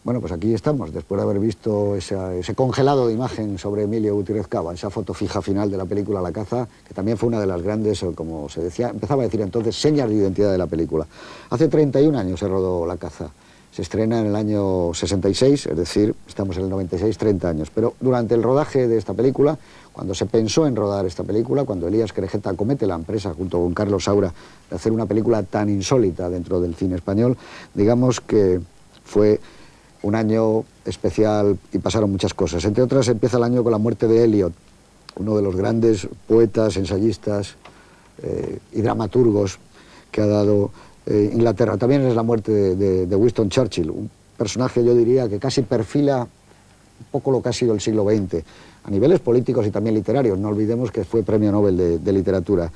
Bueno, pues aquí estamos, después de haber visto ese congelado de imagen sobre Emilio Gutiérrez Cava, esa foto fija final de la película La caza, que también fue una de las grandes, como se decía, empezaba a decir entonces, señas de identidad de la película. Hace 31 años se rodó La caza. Se estrena en el año 66, es decir, estamos en el 96, 30 años. Pero durante el rodaje de esta película, cuando se pensó en rodar esta película, cuando Elías Querejeta acomete la empresa junto con Carlos Saura de hacer una película tan insólita dentro del cine español, digamos que fue un año especial y pasaron muchas cosas. Entre otras, empieza el año con la muerte de Eliot, uno de los grandes poetas, ensayistas y dramaturgos que ha dado Inglaterra. También es la muerte de Winston Churchill, un personaje, yo diría, que casi perfila un poco lo que ha sido el siglo XX, a niveles políticos y también literarios. No olvidemos que fue premio Nobel de literatura.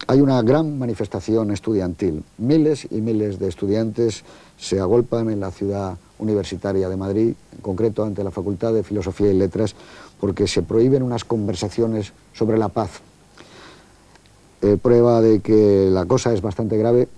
Hay una gran manifestación estudiantil. Miles y miles de estudiantes se agolpan en la ciudad universitaria de Madrid, en concreto ante la Facultad de Filosofía y Letras, porque se prohíben unas conversaciones sobre la paz. Prueba de que la cosa es bastante grave,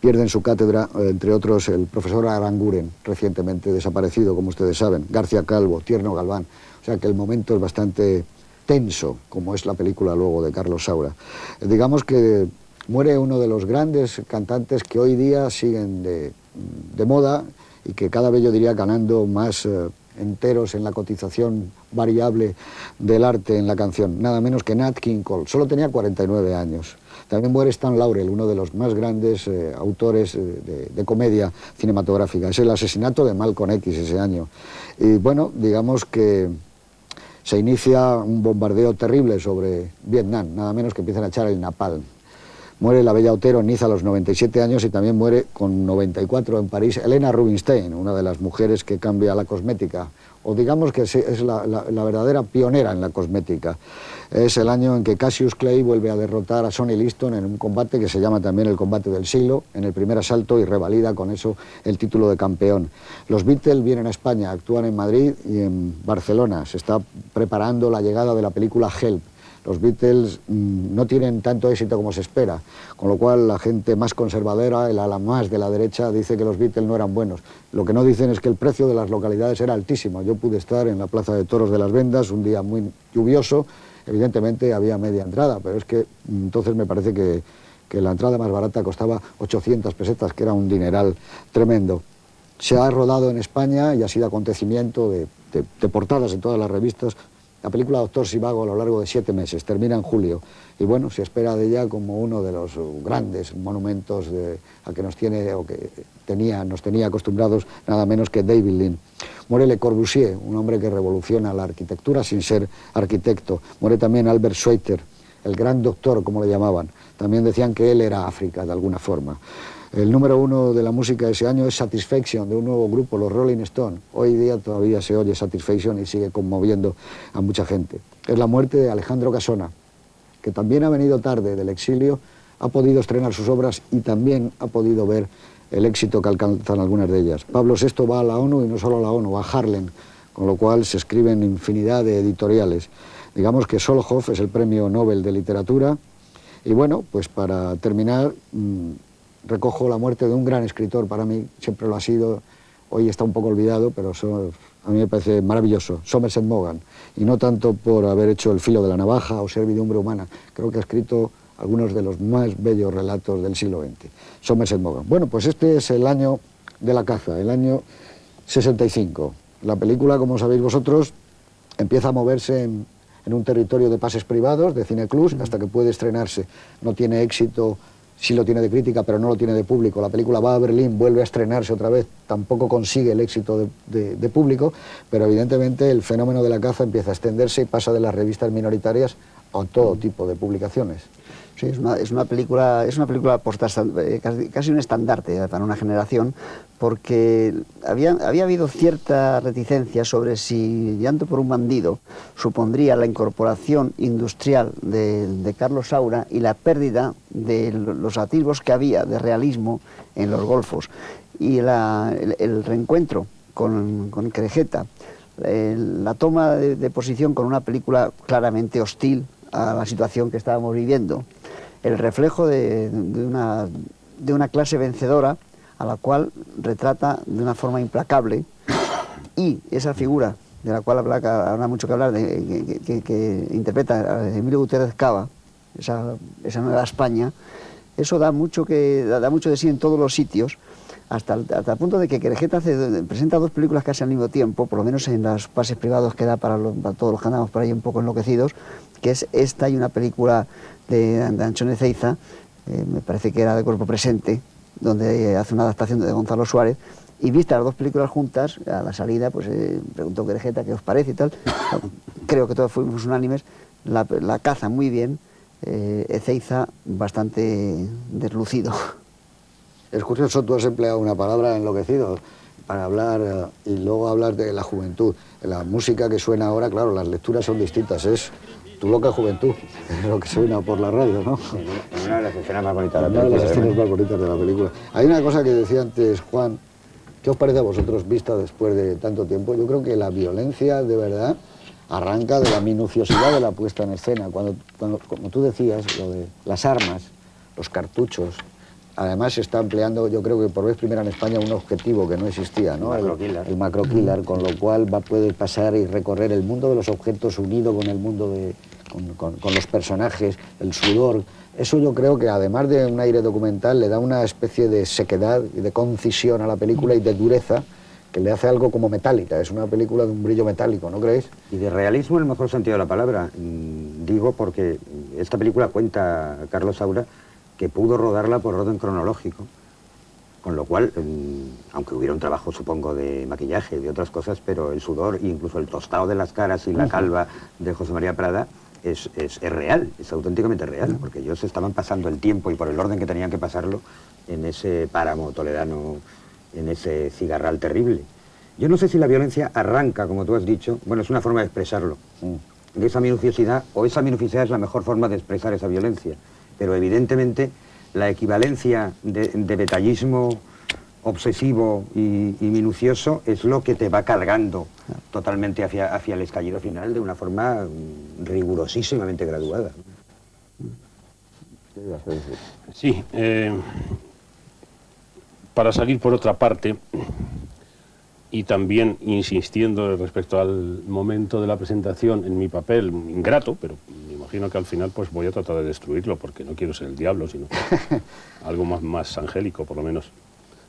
pierden su cátedra, entre otros, el profesor Aranguren, recientemente desaparecido, como ustedes saben, García Calvo, Tierno Galván. O sea que el momento es bastante tenso, como es la película luego de Carlos Saura. Digamos que muere uno de los grandes cantantes que hoy día siguen de moda y que cada vez, yo diría, ganando más enteros en la cotización variable del arte en la canción, nada menos que Nat King Cole. Solo tenía 49 años. También muere Stan Laurel, uno de los más grandes autores de comedia cinematográfica. Es el asesinato de Malcolm X ese año. Y bueno, digamos que se inicia un bombardeo terrible sobre Vietnam, nada menos que empiezan a echar el napalm. Muere la bella Otero en Niza a los 97 años y también muere con 94 en París Helena Rubinstein, una de las mujeres que cambia la cosmética, o digamos que es la verdadera pionera en la cosmética. Es el año en que Cassius Clay vuelve a derrotar a Sonny Liston en un combate que se llama también el combate del siglo, en el primer asalto, y revalida con eso el título de campeón. Los Beatles vienen a España, actúan en Madrid y en Barcelona. Se está preparando la llegada de la película Help. Los Beatles no tienen tanto éxito como se espera, con lo cual la gente más conservadora, el ala más de la derecha, dice que los Beatles no eran buenos. Lo que no dicen es que el precio de las localidades era altísimo. Yo pude estar en la Plaza de Toros de Las Vendas un día muy lluvioso, evidentemente había media entrada, pero es que entonces me parece que la entrada más barata costaba 800 pesetas, que era un dineral tremendo. Se ha rodado en España y ha sido acontecimiento de portadas en todas las revistas. La película Doctor Zhivago a lo largo de 7 meses, termina en julio, y bueno, se espera de ella como uno de los grandes monumentos a que nos tiene, o que nos tenía acostumbrados nada menos que David Lean. Muere Le Corbusier, un hombre que revoluciona la arquitectura sin ser arquitecto. Muere también Albert Schweitzer, el gran doctor, como le llamaban. También decían que él era África, de alguna forma. El número 1 de la música de ese año es Satisfaction, de un nuevo grupo, los Rolling Stones. Hoy día todavía se oye Satisfaction y sigue conmoviendo a mucha gente. Es la muerte de Alejandro Casona, que también ha venido tarde del exilio, ha podido estrenar sus obras y también ha podido ver el éxito que alcanzan algunas de ellas. Pablo VI va a la ONU, y no solo a la ONU, va a Harlem, con lo cual se escriben infinidad de editoriales. Digamos que Solhoff es el premio Nobel de literatura. Y bueno, pues para terminar, recojo la muerte de un gran escritor, para mí siempre lo ha sido, hoy está un poco olvidado, pero a mí me parece maravilloso, Somerset Maugham, y no tanto por haber hecho El filo de la navaja o Servidumbre humana, creo que ha escrito algunos de los más bellos relatos del siglo XX, Somerset Maugham. Bueno, pues este es el año de la caza, el año 65. La película, como sabéis vosotros, empieza a moverse en un territorio de pases privados, de cineclubs, hasta que puede estrenarse. No tiene éxito. Sí lo tiene de crítica, pero no lo tiene de público. La película va a Berlín, vuelve a estrenarse otra vez, tampoco consigue el éxito de público, pero evidentemente el fenómeno de la caza empieza a extenderse y pasa de las revistas minoritarias a todo tipo de publicaciones. Sí, es una película casi un estandarte para una generación, porque había habido cierta reticencia sobre si Llanto por un bandido supondría la incorporación industrial de Carlos Saura y la pérdida de los atisbos que había de realismo en los golfos. Y el reencuentro con Querejeta, la toma de posición con una película claramente hostil a la situación que estábamos viviendo, el reflejo de una clase vencedora a la cual retrata de una forma implacable, y esa figura de la cual habrá mucho que hablar, que interpreta a Emilio Gutiérrez Cava, esa nueva España, eso da mucho de sí en todos los sitios, hasta el punto de que Querejeta presenta 2 películas casi al mismo tiempo, por lo menos en los pases privados que da para todos los que andamos por ahí un poco enloquecidos, que es esta y una película de Anchón Ezeiza, me parece que era de Cuerpo Presente, donde hace una adaptación de Gonzalo Suárez, y vistas las 2 películas juntas, a la salida, pues preguntó Querejeta qué os parece y tal. Creo que todos fuimos unánimes, la caza muy bien, Ezeiza bastante deslucido. Es curioso, tú has empleado una palabra enloquecido para hablar y luego hablar de la juventud. La música que suena ahora, claro, las lecturas son distintas, es Tu loca juventud, es lo que suena por la radio, ¿no? En una de las escenas más bonitas de la Una película. de las escenas más bonitas de la película. Hay una cosa que decía antes Juan, ¿qué os parece a vosotros vista después de tanto tiempo? Yo creo que la violencia de verdad arranca de la minuciosidad de la puesta en escena. Cuando como tú decías, lo de las armas, los cartuchos. Además se está empleando, yo creo que por vez primera en España, un objetivo que no existía, ¿no? El macrokiller, con lo cual puede pasar y recorrer el mundo de los objetos unido con el mundo con los personajes, el sudor. Eso yo creo que además de un aire documental le da una especie de sequedad y de concisión a la película y de dureza que le hace algo como metálica. Es una película de un brillo metálico, ¿no creéis? Y de realismo en el mejor sentido de la palabra. Digo porque esta película cuenta Carlos Saura que pudo rodarla por orden cronológico, con lo cual, aunque hubiera un trabajo, supongo, de maquillaje y de otras cosas, pero el sudor e incluso el tostado de las caras y la calva de José María Prada es real, es auténticamente real, porque ellos estaban pasando el tiempo y por el orden que tenían que pasarlo en ese páramo toledano, en ese cigarral terrible. Yo no sé si la violencia arranca, como tú has dicho, bueno, es una forma de expresarlo, de esa minuciosidad, o esa minuciosidad es la mejor forma de expresar esa violencia. Pero evidentemente la equivalencia de detallismo obsesivo y minucioso es lo que te va cargando totalmente hacia el estallido final de una forma rigurosísimamente graduada. Sí, para salir por otra parte, y también insistiendo respecto al momento de la presentación en mi papel ingrato, pero me imagino que al final pues voy a tratar de destruirlo porque no quiero ser el diablo, sino algo más angélico, por lo menos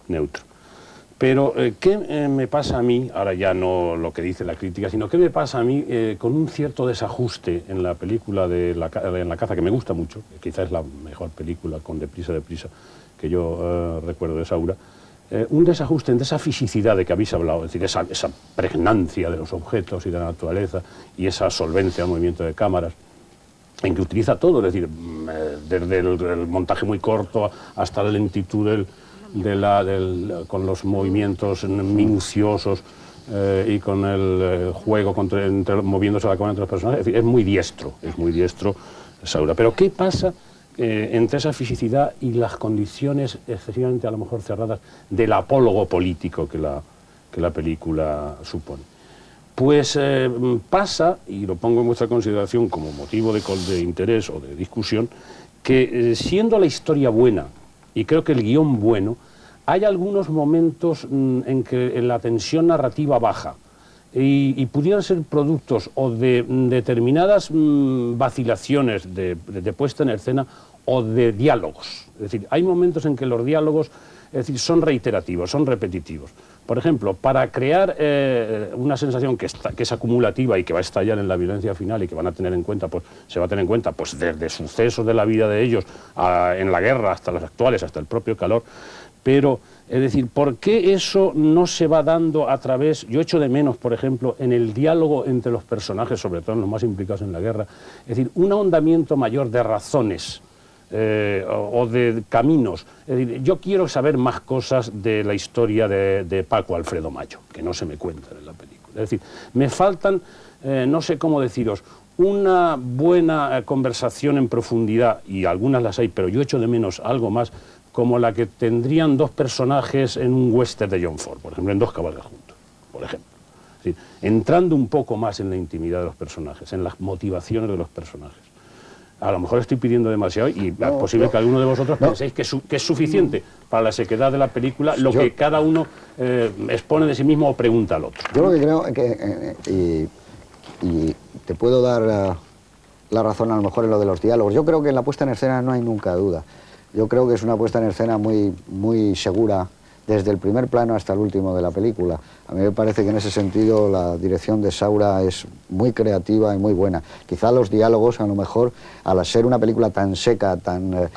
neutro. Pero ¿qué me pasa a mí, ahora ya no lo que dice la crítica, sino qué me pasa a mí con un cierto desajuste en la película en La caza, que me gusta mucho, que quizás es la mejor película con Deprisa que yo recuerdo de Saura, un desajuste entre esa fisicidad de que habéis hablado, es decir, esa pregnancia de los objetos y de la naturaleza y esa solvencia al movimiento de cámaras, en que utiliza todo, es decir, desde el montaje muy corto hasta la lentitud con los movimientos minuciosos y con el juego moviéndose la cámara entre los personajes, es decir, es muy diestro Saura. Pero ¿qué pasa entre esa fisicidad y las condiciones excesivamente a lo mejor cerradas del apólogo político que la película supone? Pues pasa, y lo pongo en vuestra consideración como motivo de interés o de discusión, que siendo la historia buena, y creo que el guión bueno, hay algunos momentos en que la tensión narrativa baja, y pudieran ser productos o de determinadas vacilaciones de puesta en escena o de diálogos. Es decir, hay momentos en que los diálogos, es decir, son reiterativos, son repetitivos. Por ejemplo, para crear una sensación que es acumulativa y que va a estallar en la violencia final y que van a tener en cuenta, pues se va a tener en cuenta pues desde sucesos de la vida de ellos en la guerra hasta los actuales, hasta el propio calor. Pero, es decir, ¿por qué eso no se va dando a través? Yo echo de menos, por ejemplo, en el diálogo entre los personajes, sobre todo en los más implicados en la guerra, es decir, un ahondamiento mayor de razones o de caminos. Es decir, yo quiero saber más cosas de la historia de Paco Alfredo Mayo, que no se me cuentan en la película. Es decir, me faltan, no sé cómo deciros, una buena conversación en profundidad, y algunas las hay, pero yo echo de menos algo más, como la que tendrían dos personajes en un western de John Ford, por ejemplo, en Dos caballos juntos, por ejemplo. Es decir, entrando un poco más en la intimidad de los personajes, en las motivaciones de los personajes. a lo mejor estoy pidiendo demasiado y es posible que alguno de vosotros penséis que es suficiente para la sequedad de la película lo que cada uno expone de sí mismo o pregunta al otro. Yo lo que creo que, y te puedo dar la razón a lo mejor en lo de los diálogos, yo creo que en la puesta en escena no hay nunca duda. Yo creo que es una puesta en escena muy segura, desde el primer plano hasta el último de la película. A mí me parece que en ese sentido la dirección de Saura es muy creativa y muy buena. Quizá los diálogos, a lo mejor, al ser una película tan seca, tan